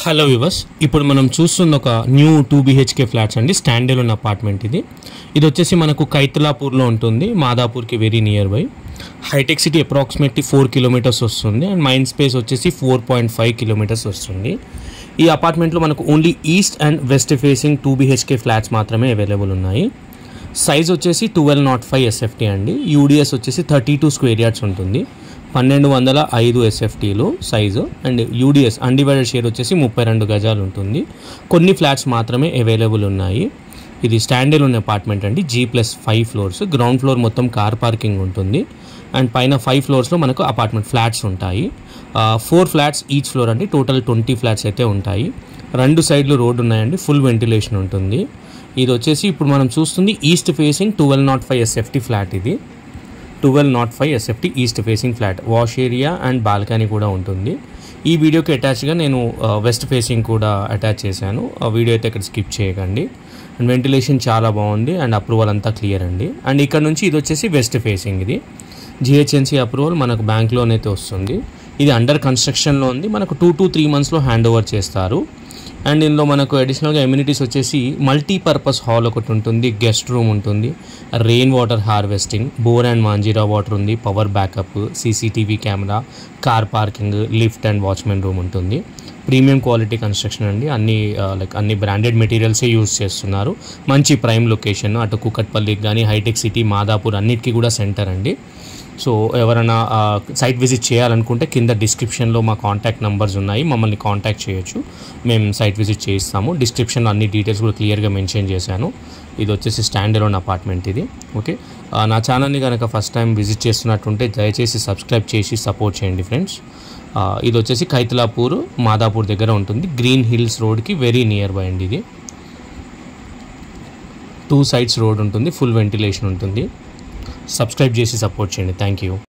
Hello viewers, ఇప్పుడు మనం చూస్తున్న ఒక న్యూ 2 BHK ఫ్లాట్స్ అండి. స్టాండ్ అలోన్ అపార్ట్మెంట్ ఇది వచ్చేసి మనకు కైతలాపూర్లో ఉంటుంది, మాదాపూర్కి వెరీ నియర్ బై. హైటెక్ సిటీ అప్రాక్సిమేట్లీ 4 కిలోమీటర్స్ వస్తుంది అండ్ మైండ్ స్పేస్ వచ్చేసి 4.5 కిలోమీటర్స్ వస్తుంది. ఈ అపార్ట్మెంట్లో మనకు only east and west facing 2 BHK flats మాత్రమే అవైలబుల్ ఉన్నాయి. సైజ్ వచ్చేసి 1205 SFT అండి. యూడిఎస్ వచ్చేసి 32 స్క్వేర్ యార్డ్స్ ఉంటుంది. 1205 SFTలు size and UDS undivided share వచ్చేసి 32 గజాలు ఉంటుంది. కొన్ని ఫ్లాట్స్ మాత్రమే అవైలబుల్ ఉన్నాయి. ఇది స్టాండ్ అలోన్ అపార్ట్మెంట్ అండి. G+5 ఫ్లోర్స్, గ్రౌండ్ ఫ్లోర్ మొత్తం కార్ పార్కింగ్ ఉంటుంది అండ్ పైన 5 ఫ్లోర్స్లో మనకు అపార్ట్మెంట్ ఫ్లాట్స్ ఉంటాయి. 4 ఫ్లాట్స్ ఈచ్ ఫ్లోర్ అండి. టోటల్ 20 ఫ్లాట్స్ అయితే ఉంటాయి. 2 సైడ్లు రోడ్ ఉన్నాయండి. ఫుల్ వెంటిలేషన్ ఉంటుంది. ఇది వచ్చేసి ఇప్పుడు మనం చూస్తుంది ఈస్ట్ ఫేసింగ్ 1205 SFT ఫ్లాట్. ఇది 1205 SFT east facing flat. Wash area and balcony కూడా ఉంటుంది. ఈ వీడియోకి అటాచ్గా నేను వెస్ట్ ఫేసింగ్ కూడా అటాచ్ చేశాను. ఆ వీడియో అయితే ఇక్కడ స్కిప్ చేయకండి. అండ్ వెంటిలేషన్ చాలా బాగుంది అండ్ అప్రూవల్ అంతా క్లియర్ అండి. అండ్ ఇక్కడ నుంచి ఇది వచ్చేసి వెస్ట్ ఫేసింగ్. ఇది GHNC అప్రూవల్ మనకు బ్యాంక్ లోన్ అయితే వస్తుంది. ఇది అండర్ కన్స్ట్రక్షన్లో ఉంది. మనకు 2 to 3 మంత్స్లో హ్యాండ్ ఓవర్ చేస్తారు. అండ్ ఇందులో మనకు అడిషనల్గా ఎమ్యూనిటీస్ వచ్చేసి మల్టీపర్పస్ హాల్ ఒకటి ఉంటుంది, గెస్ట్ రూమ్ ఉంటుంది, rain water harvesting, bore and Manjira water ఉంది, power backup, CCTV camera, car parking, lift and watchmen room ఉంటుంది. ప్రీమియం క్వాలిటీ కన్స్ట్రక్షన్ అండి. అన్ని బ్రాండెడ్ మెటీరియల్సే యూజ్ చేస్తున్నారు. మంచి ప్రైమ్ లొకేషన్, అటు కుకట్పల్లికి కానీ హైటెక్ సిటీ, మాదాపూర్ అన్నిటికీ కూడా సెంటర్ అండి. సో ఎవరైనా సైట్ విజిట్ చేయాలనుకుంటే కింద డిస్క్రిప్షన్లో మా కాంటాక్ట్ నెంబర్స్ ఉన్నాయి, మమ్మల్ని కాంటాక్ట్ చేయొచ్చు. మేము సైట్ విజిట్ చేయిస్తాము. డిస్క్రిప్షన్లో అన్ని డీటెయిల్స్ కూడా క్లియర్గా మెన్షన్ చేశాను. ఇది వచ్చేసి స్టాండ్ అలోన్ అపార్ట్మెంట్ ఇది. ఓకే, నా ఛానల్ని కనుక ఫస్ట్ టైం విజిట్ చేస్తున్నట్టుంటే దయచేసి సబ్స్క్రైబ్ చేసి సపోర్ట్ చేయండి ఫ్రెండ్స్. ఇది వచ్చేసి కైతలాపూర్, మాదాపూర్ దగ్గర ఉంటుంది. గ్రీన్ హిల్స్ రోడ్కి వెరీ నియర్ బై అండి. ఇది 2 సైడ్స్ రోడ్ ఉంటుంది, ఫుల్ వెంటిలేషన్ ఉంటుంది. సబ్స్క్రైబ్ చేసి సపోర్ట్ చేయండి. Thank you.